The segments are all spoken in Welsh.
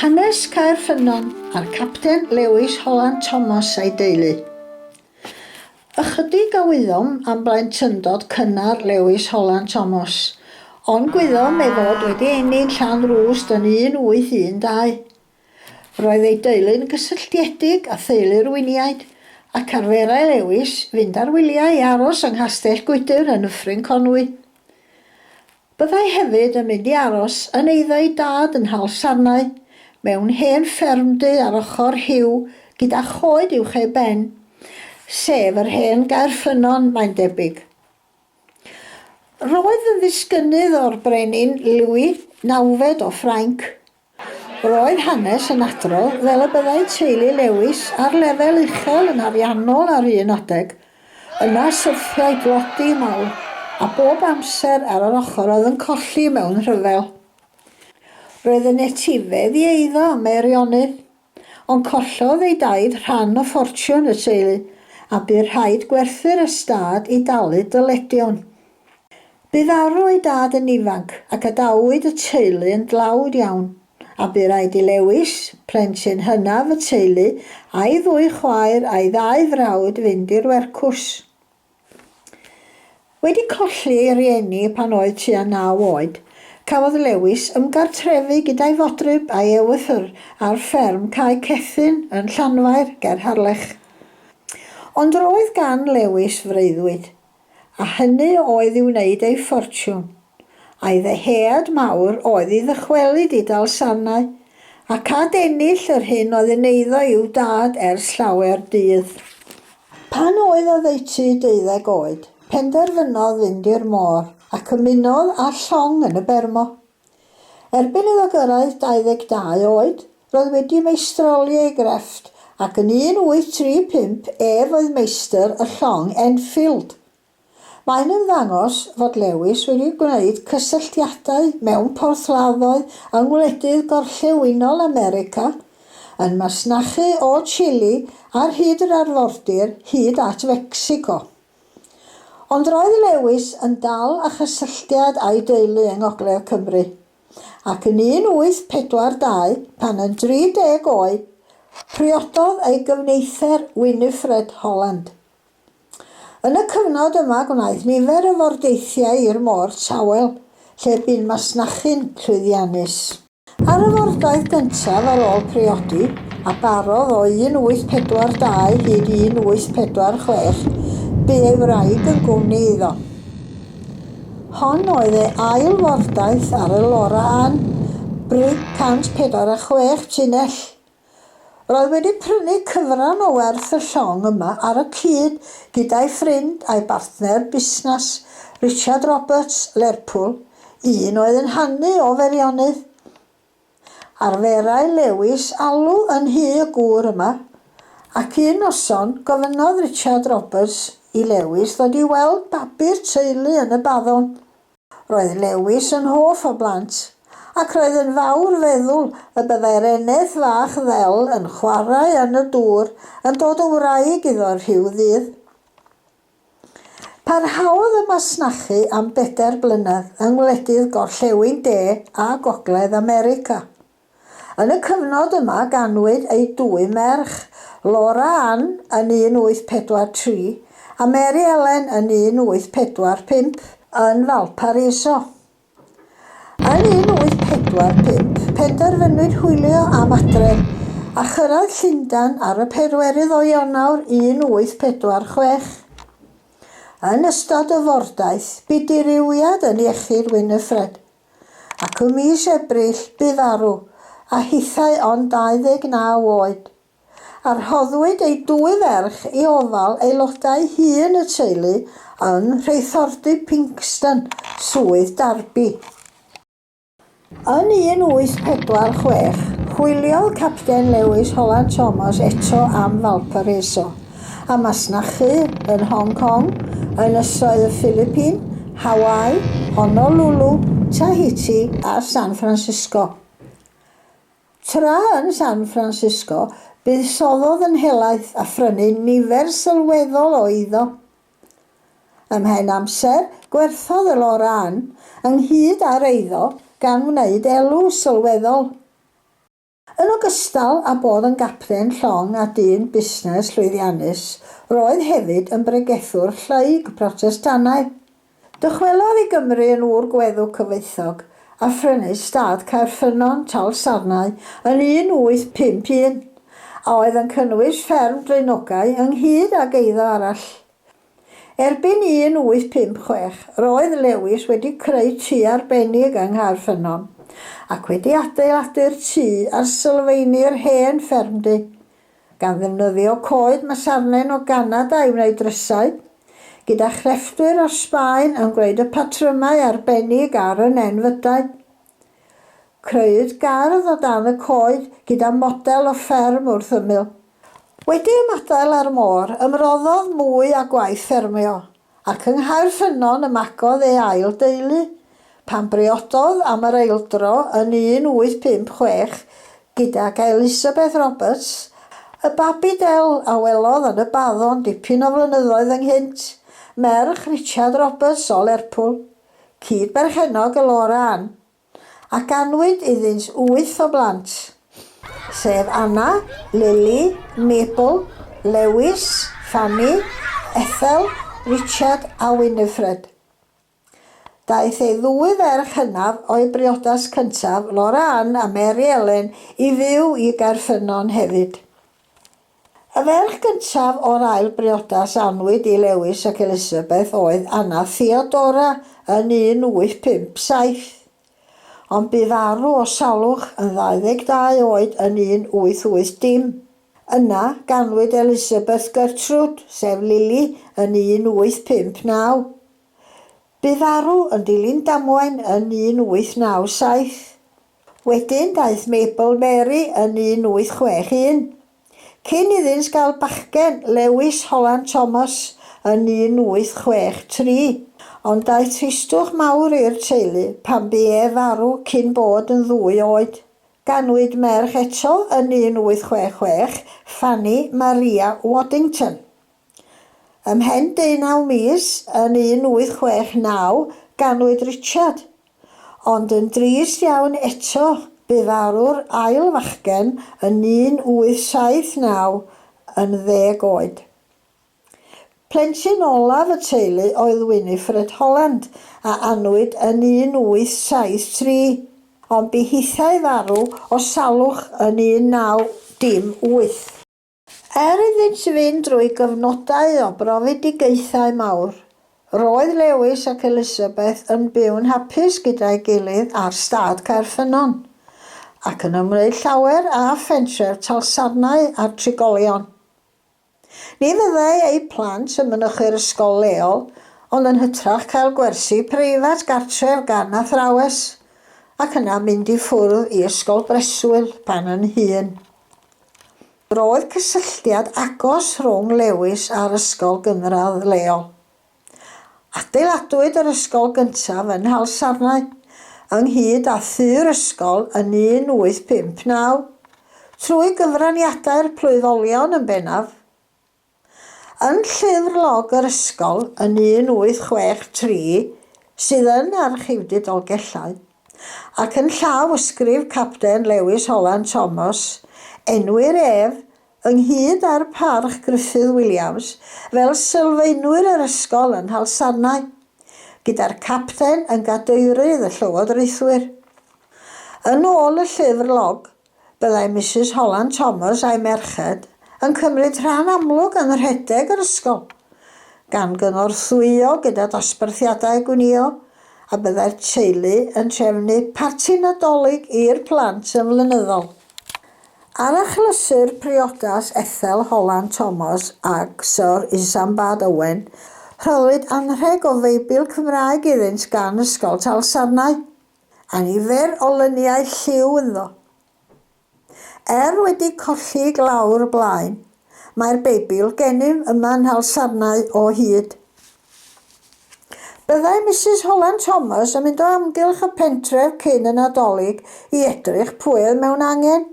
Hanes Caerffynnon a'r Capten Lewis Holland Thomas a'i deulu. Ychydig a wyddom am blentyndod cynnar Lewis Holland Thomas, ond gwyddom ei fod wedi ennill Llanrwst yn 1812. Roedd ei deulu'n gysylltiedig â theulu'r Winiaid, ac arferai Lewis fynd ar wyliau i aros yng Nghastell Gwydr yn Nyffryn Conwy. Byddai hefyd yn mynd i aros yn eiddau dad yn Nhalsarnau, mewn hen ffermdy ar ochr Hiw gyda choed uwch ei ben, sef yr hen Gaerffynnon mae'n debyg. Roedd yn ddisgynydd o'r brenin Louis nawfed o Ffrainc. Roedd hanes yn adrodd fel y byddai teulu Lewis ar lefel uchel yn ariannol ar un adeg, yna syrthiau blodi mawr a bob amser ar yr ochr oedd yn colli mewn rhyfel. Roedd yn etifedd i eiddo am Meirionnydd, ond collodd ei daid rhan o ffortiwn y teulu a bydd rhaid gwerthu'r ystad i dalu dyledion. Bu farw ei dad yn ifanc ac adawyd y teulu yn dlawd iawn, a bu raid i Lewis, plentyn hynaf y teulu, a'i ddwy chwaer a'i ddau frawd fynd i'r wercws. Wedi colli ei rieni pan oedd tua 9 oed, cafodd Lewis ymgartrefu gyda'i fodryb a'i ewythr ar fferm Cae Cethyn yn Llanfair, ger Harlech. Ond roedd gan Lewis freuddwyd, a hynny oedd i wneud ei ffortiwn. A'i ddehead mawr oedd i ddychwelyd i Dalsarnau, ac ad ennill yr hyn oedd yn eiddo i'w dad ers llawer dydd. Pan oedd o ddeutu 12 oed, penderfynodd fynd i'r môr ac ymunodd â llong yn y Bermo. Erbyn iddo gyrraedd 22 oed, roedd wedi meistroli ei grefft ac yn 1835 oedd meistr y llong Enfield. Mae'n ymddangos fod Lewis wedi gwneud cysylltiadau mewn porthladdoedd yng ngwledydd gorllewinol America, yn masnachu o Chile ar hyd yr arfordir hyd at Fecsico. Ond roedd Lewis yn dal â chysylltiad a'i deulu yng Ngogledd Cymru, ac yn 1842, pan yn 30 oed, priododd ei gyfneither Winifred Holland. Yn y cyfnod yma gwnaeth nifer y fordeithiau i'r môr tawel, lle bu'n masnachu'n llwyddiannus. Ar y fordaeth gyntaf ar ôl priodi, a barodd o 1842 hyd 1846, bu ei wraig yn gwmni iddo. Hon oedd ei ail fordaeth ar y Lora Ann, brig 146 tunnell. Roedd wedi prynu cyfran o werth y llong yma ar y cyd gyda'i ffrind a'i bartner busnes, Richard Roberts, Lerpwl, un oedd yn hannu o Feirionnydd. Arferai Lewis alw yn hy y gŵr yma, ac un noson gofynnodd Richard Roberts i Lewis ddod i weld babi'r teulu yn y baddon. Roedd Lewis yn hoff o blant, ac roedd yn fawr feddwl y byddai'r eneth fach ddel yn chwarae yn y dŵr yn dod o wraig iddo'r rhyw ddydd. Parhaodd y masnachu am 4 blynedd yng ngwledydd Gorllewin De a Gogledd America. Yn y cyfnod yma ganwyd ei 2 merch, Lora Ann yn 1843 a Mary Ellen yn 1845 yn Valparaiso. Yn 1845, penderfynwyd hwylio am adref a chyrraedd Llundain ar y 4 o Ionawr 1846. Yn ystod y fordaeth, bu dirywiad yn iechyd Winifred, ac ym mis Ebrill bu farw, a hithau ond 29 oed. Arhoddwyd ei 2 ferch i ofal aelodau hŷn y teulu yn Rheithordy Pinkston, swydd Darby. Yn 1846, chwiliodd Capten Lewis Holland Thomas eto am Valparaiso, a masnachu yn Hong Kong, ynysoedd y Philippine, Hawaii, Honolulu, Tahiti a San Francisco. Tra yn San Francisco, buddsoddodd yn helaeth a phrynu nifer sylweddol o eiddo. Ymhen amser, gwerthodd y Lora Ann ynghyd â'r eiddo gan wneud elw sylweddol. Yn ogystal â bod yn gapten llong a dyn busnes llwyddiannus, roedd hefyd yn bregethwr lleug Protestannaidd. Dychwelodd i Gymru yn ŵr gweddw cyfoethog a phrynu stad Caerffynnon Talsarnau yn 1851 a oedd yn cynnwys fferm Draenogau ynghyd ag eiddo arall. Erbyn 1856 roedd Lewis wedi creu tŷ arbennig yng Nghaerffynnon ac wedi adeiladu'r tŷ ar sylfaenu'r hen ffermdy, gan ddefnyddio coed masarnen o Ganada i wneud drysau, gyda chrefftwyr o'r Sbaen yn gwneud y patrymau arbennig ar y nenfydau. Creuwyd gardd o dan y coed gyda model o fferm wrth ymyl. Wedi ymadael ar môr, ymroddodd mwy a gwaith ffermio, ac yng Nghaerffynnon ymagodd ei ail deulu, pan briododd am yr eildro yn 1856 gydag Elizabeth Roberts, y babi del a welodd yn y baddon dipyn o flynyddoedd ynghynt, merch Richard Roberts o Lerpwl, cyd-berchenog y Lora Ann, ac anwyd iddynt 8 o blant, sef Anna, Lily, Mabel, Lewis, Fanny, Ethel, Richard a Winifred. Daeth ei ddwy ferch hynaf o'i briodas cyntaf, Lora Ann a Mary Ellen, i fyw i Gaerffynnon hefyd. Y ferch gyntaf o'r ail briodas anwyd i Lewis ac Elizabeth oedd Anna Theodora yn 1857, ond bu farw o salwch yn 22 oed yn 1880. Yna ganwyd Elizabeth Gertrude, sef Lily, yn 1859. Bu farw yn dilyn damwain yn 1897. Wedyn daeth Mabel Mary yn 1861. Cyn iddynt gael bachgen, Lewis Holland Thomas yn 1863, ond daeth tristwch mawr i'r teulu pan bu farw cyn bod yn 2 oed. Ganwyd merch eto yn 1866, Fanny Maria Waddington. Ymhen 19 mis yn 1869 ganwyd Richard, ond yn drist iawn eto bu farw'r ail fachgen yn 1879 yn 10 oed. Plentyn olaf y teulu oedd Winifred Holland a anwyd yn 1873, ond bu hithau farw o salwch yn 1908. Iddynt fynd drwy gyfnodau o brofedigaethau mawr, roedd Lewis ac Elizabeth yn byw'n hapus gyda'i gilydd ar stad Caerffynnon, ac yn ymwneud llawer â phentref Talsarnau a'r trigolion. Ni fyddai ei plant yn mynychu'r ysgol leol, ond yn hytrach cael gwersi preifat gartref gan athrawes, ac yna mynd i ffwrdd i ysgol breswyl pan yn hŷn. Roedd cysylltiad agos rhwng Lewis a'r ysgol gynradd leol. Adeiladwyd yr ysgol gyntaf yn Nhalsarnau, ynghyd â thŷ'r ysgol yn 1859, trwy gyfraniadau'r plwyddolion yn bennaf. Yn llyfr log yr ysgol yn 1863, sydd yn archifdy Dolgellau, ac yn llaw ysgrif Capten Lewis Holland Thomas, enwi'r ef ynghyd â'r parch Griffith Williams fel sylfaenwyr yr ysgol yn Nhalsarnau, gyda'r capten yn gadeirydd y llywodraethwyr. Yn ôl y llyfr log, byddai Mrs Holland Thomas a'i merched yn cymryd rhan amlwg yn rhedeg yr ysgol, gan gynorthwyo gyda dosbarthiadau gwnïo, a byddai'r teulu yn trefnu parti nadolig i'r plant yn flynyddol. Ar achlysur priodas Ethel Holland Thomas ag Sir Isambard Owen, rhoddwyd anrheg o Feibl Cymraeg iddynt gan Ysgol Talsarnau, a nifer o lyniau lliw ynddo. Wedi colli glawr blaen, mae'r Beibl gennym yma yn Nhalsarnau o hyd. Byddai Mrs Holland Thomas yn mynd o amgylch y pentref cyn y Nadolig i edrych pwy oedd mewn angen.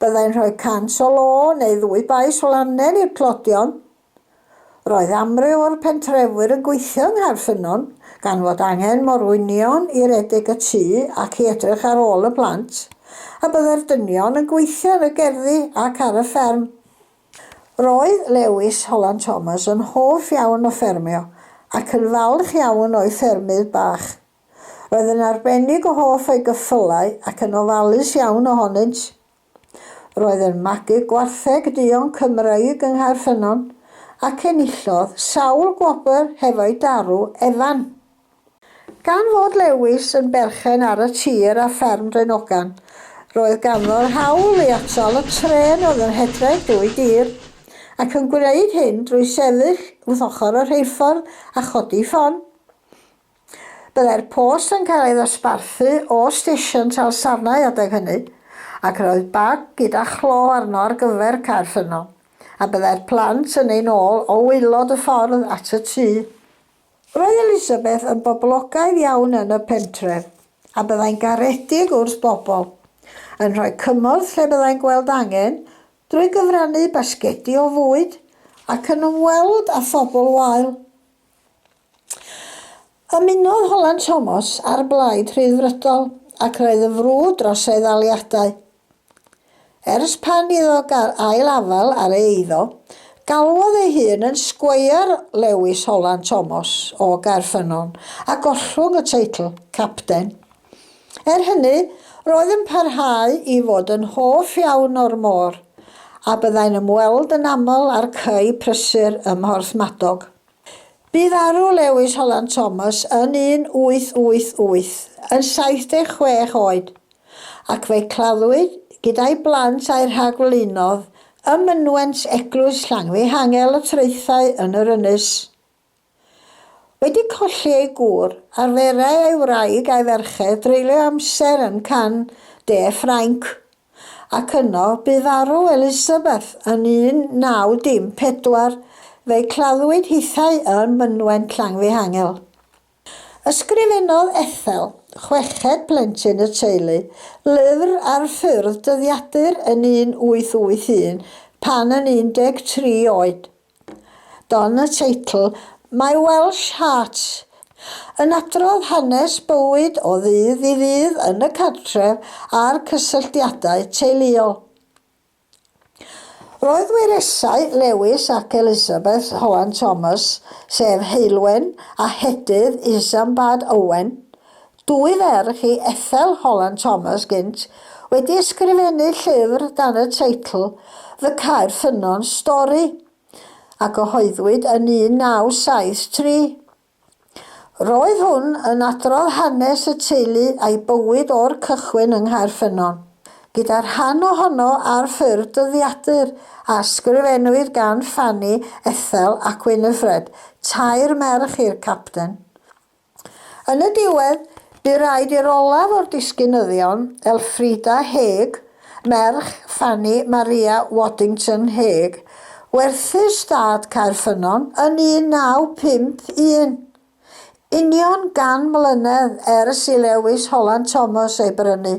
Byddai'n rhoi cant o lo neu 2 bais o lanen i'r clodion. Roedd amryw o'r pentrefwyr yn gweithio yng Nghaerffynnon, gan fod angen morwynion i redeg y tŷ ac i edrych ar ôl y plant, a byddai'r dynion yn gweithio yn y gerddi ac ar y fferm. Roedd Lewis Holland Thomas yn hoff iawn o ffermio ac yn falch iawn o'i ffermydd bach. Roedd yn arbennig o hoff o'i geffylau ac yn ofalus iawn ohonynt. Roedd yn magu gwartheg duon Cymreig yng Nghaerffynnon ac enillodd sawl gwobr hefo'i darw Efan. Gan fod Lewis yn berchen ar y tir a fferm Dreinogan, roedd ganddo'r hawl i atal y tren oedd yn hedfeg drwy dir ac yn gwneud hyn drwy sefyll wrth ochr y rheilffordd a chodi ffon. Byddai'r post yn cael ei ddosbarthu o stesiwn Talsarnau adeg hynny ac roedd bag gyda chlo arno ar gyfer Caerffynnon a byddai'r plant yn ei nôl o waelod y ffordd at y tŷ. Roedd Elizabeth yn boblogaidd iawn yn y pentref a byddai'n garedig wrth bobl, yn rhoi cymorth lle byddai'n gweld angen drwy gyfrannu basgedi o fwyd ac yn ymweld â phobl wael. Ymunodd Holland Thomas ar blaid Rhyddfrydol ac roedd yn frwd dros ei ddaliadau. Ers pan iddo gael ailafel ar ei eiddo, galwodd ei hun yn sgweier Lewis Holland Thomas o Gaerffynnon a gollwng y teitl capten. Hynny, roedd yn parhau i fod yn hoff iawn o'r môr a byddai'n ymweld yn aml ar cei prysur ym Mhorthmadog. Bydd arw Lewis Holland Thomas yn 1888 yn 76 oed ac fe'i claddwyd gyda'i blant a'i rhagflaenodd ym mynwent Eglwys Llangfihangel y Traethau yn yr Ynys. Wedi colli ei gŵr, arferai ei wraig a'i ferched dreulio amser yn Can de Ffrainc ac yno bydd arw Elizabeth yn 1914 fe'i claddwyd hithau yn mynwent Llangfihangel. Ysgrifennodd Ethel, chweched plentyn y teulu, lyfr ar ffyrdd dyddiadur yn 1881 pan yn 13 oed. Don y teitl My Welsh Heart, yn adrodd hanes bywyd o ddydd i ddydd yn y cartref a'r cysylltiadau teuluol. Roedd weiresau Lewis ac Elizabeth Holland Thomas, sef Heulwen a Hedydd Isambard Owen, dwy ferch i Ethel Holland Thomas gynt, wedi ysgrifennu llyfr dan y teitl The Caerffynnon Story a gyhoeddwyd yn 1973. Roedd hwn yn adrodd hanes y teulu a'i bywyd o'r cychwyn yng Nghaerffynnon, gyda'r rhan ohono ar ffyrdd dyddiadur a ysgrifennwyd gan Fanny, Ethel ac Winifred, tair merch i'r capten. Yn y diwedd, bu raid i'r olaf o'r disgynyddion, Elfrida Haig, merch Fanny Maria Waddington Haig, werthu stad Caerffynnon yn 1951. Union gan mlynedd ers i Lewis Holland Thomas ei brynu.